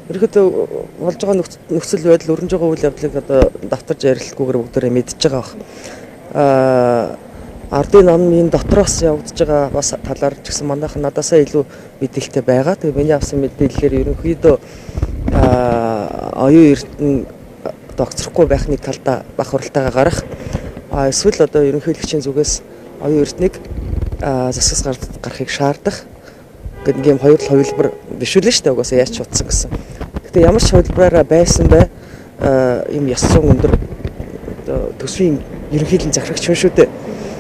ерөөдөө болж байгаа нөхцөл байдал өрнөж байгаа үйл явдлыг одоо давтарч ярилцахгүйгээр бүгдээрээ мэдж байгаа бах. Ардын намын дотроос явагдаж байгаа бас талаар ч гэсэн манайхан надаасаа илүү мэдээлэлтэй байгаа. Тэгээ миний авсан мэдээллээр ерөнхийдөө оюун эрдэнэ огцрохгүй байхны талдаа бах хуралдаагаа гарах. Эсвэл одоо ерөнхийлөгчийн зүгээс оюун эрдэнэийг засагс гарахыг шаардах гэдэг ийм хоёр хувилбар биш үлээ шүү дээ. Угаасаа яаж ч утсан гэсэн. Гэтэ ямар ч хувилбараараа байсан бай ийм ёс зүйн өндөр төсвийн ерөнхийлөн захирагч шүү дээ.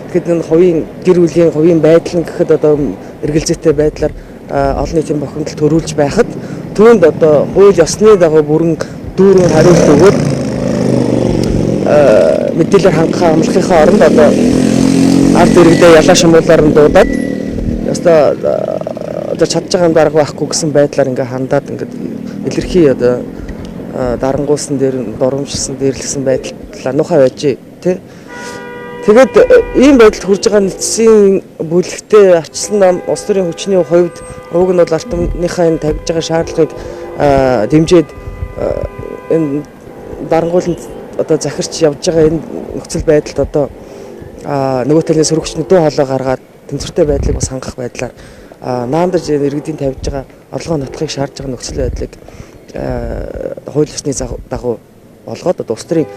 Тэгэхэд энэ хувийн гэр бүлийн хувийн байдал нь гэхэд одоо эргэлзээтэй байдлаар олон нийтийн бохирдол төрүүлж байхад түүнд одоо хууль ёсны дагуу бүрэн дүүрэн хариулт өгөөд мэдээлэл хангахаа амлахынхаа оронд одоо ард иргэдээ ялаа шамуулаар нь дуудаад одоо чадж байгаа юм дарга байхгүй гэсэн байдлаар ингээ хандаад ингээ илэрхий одоо дарангуулсан дээр доромжсон дээрлэгсэн байдлаа нухай байж тий. Тэгээд ийм байдалд хүрж байгаа нийцийн бүлэгтээ арчилсан нам улс төрийн хүчний хувьд уг нь бол ард түмнийхээ энэ тавьж байгаа шаардлагыг дэмжиж энэ дарангууланд одоо захирч явж байгаа энэ нөхцөл байдалд одоо нөгөө талын сөрөгч нүдэн хоолой гаргаад тэнцвэртэй байдлыг бас хангах байдлаар наандарж иргэдийн тавьж байгаа орлогоо нотлохыг шаардж байгаа нөхцөл байдлыг хууль ёсны дагуу болгоод одоо улс төрийн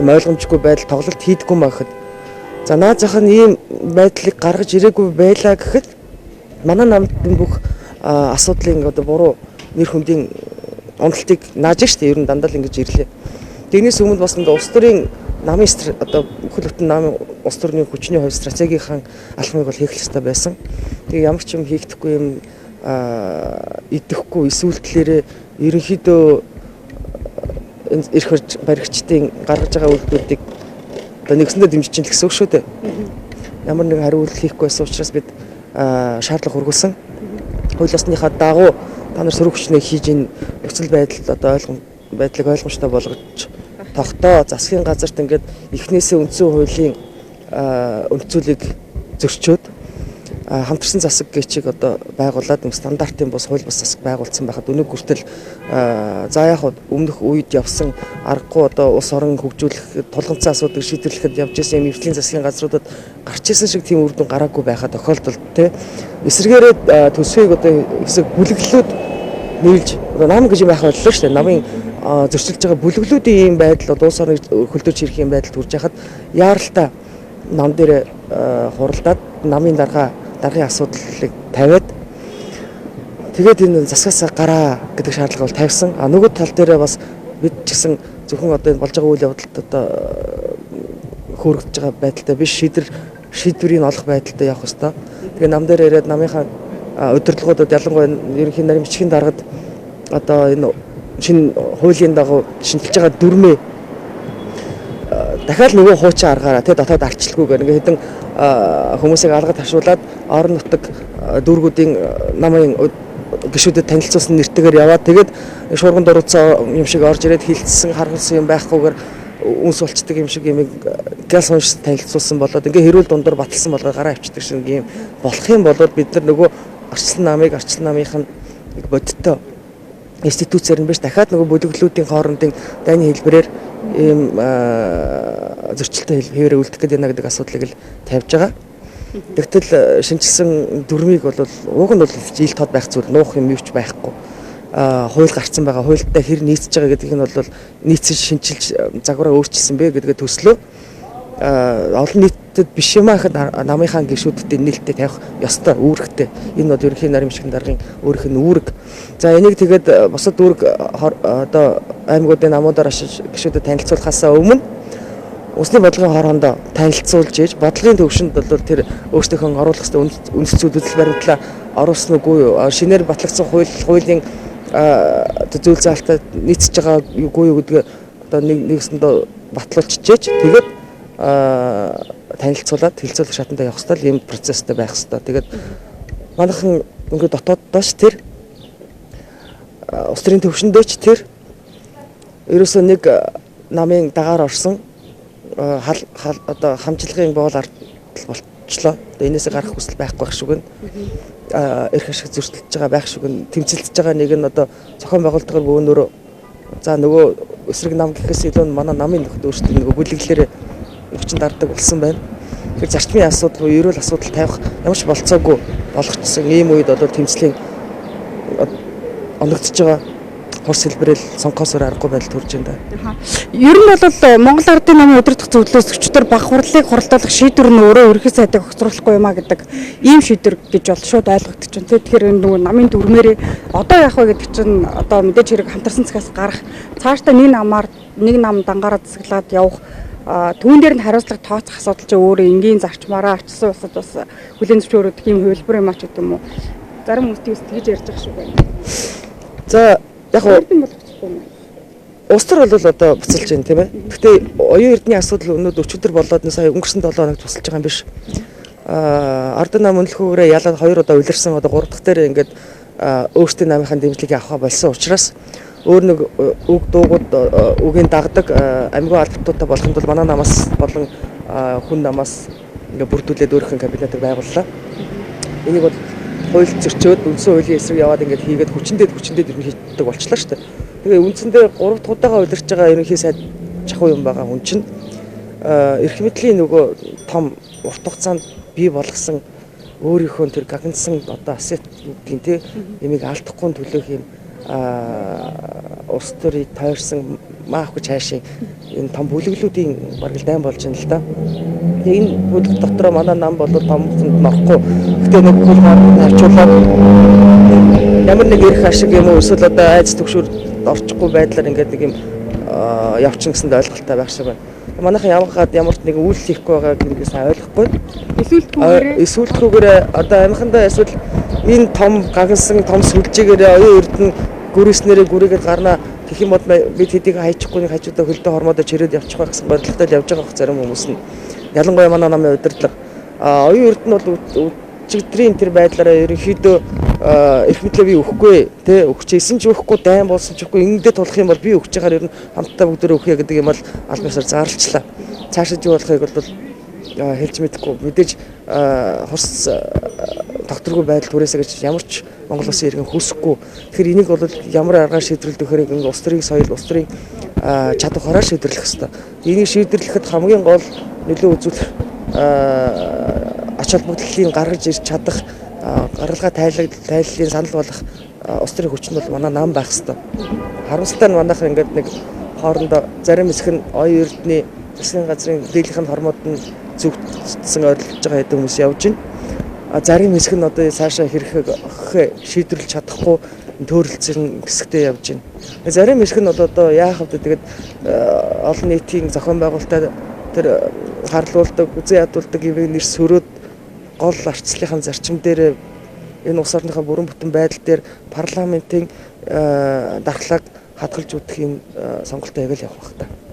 ойлгомжгүй байдал тоглолт хийдэггүй маа гэхэд за наад зах нь ийм байдлыг гаргаж ирээгүй байлаа гэхэд манай намд бүх асуудлын одоо буруу нэр хүндийн уналтыг нааж штэ ер нь дандаа л ингэж ирлээ. Тэрнээс өмнө бас ингээ улс төрийн намын одоо бүхэл бүтэн намын улс төрийн хүчний хувь стратегийнхаа алхмыг бол хийх ёстой байсан. Тэгээ ямар ч юм хийгдэхгүй юм идэхгүй эсвэлтлээрээ ерөнхийдөө эрх баригчдын гаргаж байгаа үйлдэлүүдийг одоо нэгсэндээ дэмжиж чинь л гэсэн үг шүү дээ. Ямар нэг хариу үйлдэл хийхгүй байсан учраас бид шаардлага хургуулсан. Хууль ёсныхаа дагуу та нар сөрөгчнийг хийж ин нөхцөл байдалд одоо байдлыг ойлгомжтой болгож тогтоо засгийн газарт ингээд эхнээсээ үндсэн хуулийн үндсүүлийг зөрчөөд хамтарсан засаг гэчиг одоо байгуулад стандартын бус хууль бус засаг байгуулсан байхад өнөг хүртэл за яг өмнөх үед явсан аргагүй одоо улс орон хөгжүүлэх тулгымцсан асуудыг шийдвэрлэхэд явж исэн юм эртлийн засгийн газруудад гарч исэн шиг тийм үр дүн гараагүй байхад тохиолдолд те эсэргээрээ төсвийг одоо хэсэг бүлэглэлүүд нийлж одоо нам гэж юм байх боллоо шүү дээ. Намын зөрчилж байгаа бүлэглүүдийн ийм байдал одоо улс орныг хөлдөөж ирэх юм байдалд хүрж хахад яаралтай нам дээр хуралдаад намын даргын асуудлыг тавиад тэгээд энэ засгаас гараа гэдэг шаардлага бол тавьсан. Нөгөө тал дээр бас бид ч гэсэн зөвхөн одоо энэ болж байгаа үйл явдалд одоо хөөрөгдөж байгаа байдалтай биш шийдвэрийг олох байдалтай явах хэрэгтэй. Тэгээ нам дээр ирээд намынхаа удирдлагуудад ялангуяа ерөнхий нарийн бичгийн даргад одоо энэ шинэ хуулийн дагуу шинжилж байгаа дүрмээ дахиад нөгөө хуучин аргаараа тэ дотоод арчилгүйгээр ингээ хэдэн хүмүүсийг алга тавшуулаад орон нутаг дүүргүүдийн намын гишүүдэд танилцуулсан нэртэйгээр яваад тэгээд шуурган дурууцсан юм шиг орж ирээд хилцсэн харгалсан юм байхгүйгээр үнс болцдог юм шиг юм газ унш танилцуулсан болоод ингээ хэрүүл дундор баталсан болгоо гараа авчдаг шиг юм болох юм болоод бид нар нөгөө арчилсан намынх нь бодиттой институцээр нь биш дахиад нөгөө бүлэглүүдийн хоорондын дайны хэлбэрээр ийм зөрчилтэй хэвээрээ үлдэх гэдэг нэг асуудлыг л тавьж байгаа. Тэгтэл шинжилсэн дүрмийг бол уг нь бол ил тод байх зүйл нуух юм юу ч байхгүй. Хууль гарцсан байгаа хуультай хэр нийцэж байгаа гэдгийг нь бол нийцэж шинжилж загвараа өөрчилсөн бэ гэдгээ төслөө олон нийтэд биш юм ахад намынхаа гишүүдэд нээлттэй тавих ёстой үүрэгтэй. Энэ бол ерөнхий нарийн бичгийн даргын өөрийнх нь үүрэг. За энийг тэгээд бусад үүрэг одоо аймагуудын намуудаар ашиж гишүүдэд танилцуулахаасаа өмнө усны бодлогын хоорондоо танилцуулж ийж бодлогын төвшөнд бол тэр өөрсдийнхөө оруулах ёстой үндэс зүйлс баримтлаа оруулсан үгүй юу? Шинээр батлагдсан хуулийн зүйл заалтад нийцэж байгаа үгүй юу гэдгээ одоо нэгсэндээ батлуулчихжээч. Тэгээд танилцуулаад хэлцүүлэх шатанд явах хэрэгтэй ийм процесстэй байх хэрэгтэй. Тэгээд манайхан ингээд дотооддоош тэр улс төрийн төвшөндөөч тэр ерөөсөө нэг намын дагаар орсон одоо хамжлагын боол болчлоо. Одоо энээсээ гарах хүсэл байхгүй байх шиг байна. Эрх ашиг зөрчилдөж байгаа байх шиг байна. Тэмцэлдэж байгаа нэг нь одоо зохион байгуулалтаар бөөнөрөө за нөгөө эсрэг нам гэхээс илүү манай намын нөхд өөрсдөө нөгөө бүлэглэлээр өвчин дарддаг болсон байна. Тэгэхээр зарчмын асуудал буюу эрүүл асуудал тавих ямар ч болцоогүй болгоцсон ийм үед одоо тэмцлийн оногдож байгаа хурц хэлбэрэл сонгохоосоор аргагүй байдал төрж байна. Ер нь бол Монгол Ардын намын удирдах зөвлөлөөс өчтөр баг хурлыг хуралдуулах шийдвэр нь өөрөө ерөнхий сайдыг огцруулахгүй юмаа гэдэг ийм шийдвэр гэж бол шууд ойлгогдож байна. Тэгэхээр энэ нөгөө намын дүрмээрээ одоо яах вэ гэдэг чинь одоо мэдээж хэрэг хамтарсан цагаас гарах цаашдаа нэг нам дангаараа засаглаад явах түүн дээр нь хариуцлага тооцох асуудал чинь өөрөө энгийн зарчмаараа очсон усад бас хүлээн зөвшөөрөдөг юм хувилбар юм а ч гэдэг юм уу. Зарим хүмүүс тэгж ярьж байгаа шүү байна. За яг улс төр бол одоо буцалж байна тийм ээ. Гэхдээ оюун эрдний асуудал өнөөдөр өчигдөр болоод сая өнгөрсөн 7 хоногт тусалж байгаа юм биш. Ардын нам үнэлэхүүгээрээ ялаад 2 удаа улирсан одоо 3 дахь дээр ингээд өөрсдийн намынхаа дэмжлэгийг авах болсон учраас өөр нэг үг дуугууд үгийн дагдаг амьгүй албатуудтай болохын тулд манай намаас болон хүн намаас ингээд бүрдүүлээд өөрийнхөө кабинетыг байгууллаа. Энийг бол хууль зөрчөөд үндсэн хуулийн эсрэг яваад ингээд хийгээд хүчнээд ер нь хийдэг болчлаа шүү дээ. Тэгээ үндсэндээ 3 дахь удаага удирч байгаа ерөнхий сайд чахуу юм байгаа хүн чинь эрх мэдлийн нөгөө том урт хугацаанд бий болгосон өөрийнхөө тэр гагнсан одоо ассет гэдгийг те ямиг алдахгүй төлөөх юм улс төрийг тойрсон маахгүй цаашийн энэ том бүлэглүүдийн бараг дайм болж байна л да. Тэгээ энэ бүлэг дотроо манай нам бол томцонд норохгүй. Гэтэ нэг хулгаар харьцуулаад ямар нэг эрх ашиг юм уу эсвэл одоо айц төгшөөр орчихгүй байдлаар ингээд нэг юм явчихна гэсэн ойлголттой байх шиг байна. Манайхан ямар ч нэг үйл хийхгүй байгааг ингээд сайн ойлгохгүй. Эсвэл одоо амихандаа эсвэл энэ том гагнсан том сүлжээгээр оюун эрдэнэ гүрээснэрээ гүрээгээд гарнаа гэх юм бол бид хэдийг хайчихгүй нэг хажуудаа хөлдөө хормоодоо чирээд явчих байх гэсэн бодлоготой явж байгаа зарим хүмүүс нь. Ялангуяа манай намын удирдлага оюун эрдэнэ бол өчигдрийн тэр байдлаараа ерөнхийдөө эрх мэдлээ би өгөхгүй тий өгчээсэн ч өгөхгүй дайм болсон ч өгөхгүй ингэдэ тулах юм бол би өгч ягаар ер нь хамтдаа бүгдөө өгье гэдэг юм бол аль бисаар зарлчлаа. Цаашаа юу болохыг бол хэлж мэдэхгүй. Мэдээж хурц тогтворгүй байдал түрээсэ гэж ямар ч Монгол Улсын иргэн хүсэхгүй. Тэгэхээр энийг бол ямар аргаар шийдвэрлэх вэ гэхээр улс төрийн соёл, улс төрийн чадвараар шийдвэрлэх хэрэгтэй. Энийг шийдвэрлэхэд хамгийн гол нөлөө үзүүлэх ач холбогдлын гаргаж ирж чадах гаргалгаа тайллын санал болгох улс төрийн хүч нь бол манай нам байх хэрэгтэй. Харамсалтай нь манайхан ингээд нэг хоорондоо зарим хэсэг нь оюун эрдний засгийн газрын дийлэнх нь хормоод нь зүгтсэн ойрлож байгаа хэдэн хүмүүс явж байна. Зарим хэсэг нь одоо цаашаа хэрэг шийдвэрлэж чадахгүй төөрөлцөн хэсэгтээ явж байна. Зарим хэсэг нь одоо яах вэ тэгээд олон нийтийн зохион байгуулалтад тэр харлуулдаг, үзэн ядуулдаг юм нэр сөрөөд гол арчлалын зарчим дээр энэ улс орныхаа бүрэн бүтэн байдал дээр парламентын дархлааг хадгалж өгөх юм сонголтоо яг л явах хэрэгтэй.